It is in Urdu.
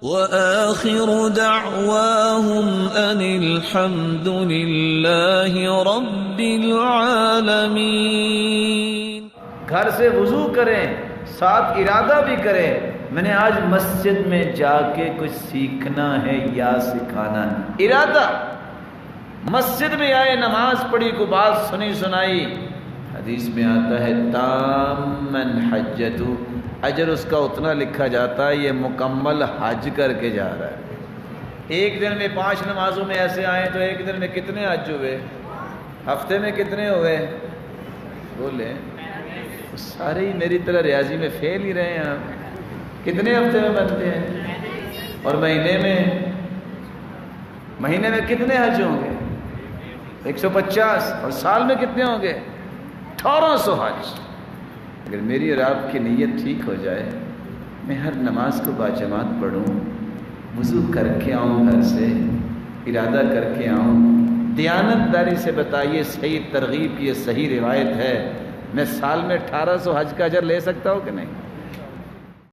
وآخر دعواهم أن الحمد لله رب العالمين۔ گھر سے وضو کریں، ساتھ ارادہ بھی کریں میں نے آج مسجد میں جا کے کچھ سیکھنا ہے یا سکھانا ہے۔ ارادہ، مسجد میں آئے، نماز پڑھی، کو بات سنی سنائی، حدیث میں آتا ہے تامن حجت، اجر اس کا اتنا لکھا جاتا ہے یہ مکمل حج کر کے جا رہا ہے۔ ایک دن میں 5 نمازوں میں ایسے آئے تو ایک دن میں کتنے حج ہوئے؟ ہفتے میں کتنے ہوئے؟ بولے سارے ہی میری طرح ریاضی میں فیل ہی رہے ہیں آپ۔ کتنے ہفتے میں بنتے ہیں؟ اور مہینے میں کتنے حج ہوں گے؟ 150۔ اور سال میں کتنے ہوں گے؟ 1800 حج۔ اگر میری اور آپ کی نیت ٹھیک ہو جائے، میں ہر نماز کو باجماعت پڑھوں، وضو کر کے آؤں، گھر سے ارادہ کر کے آؤں، دیانت داری سے بتائیے صحیح ترغیب کی یہ صحیح روایت ہے، میں سال میں 1800 حج کا اجر لے سکتا ہوں کہ نہیں؟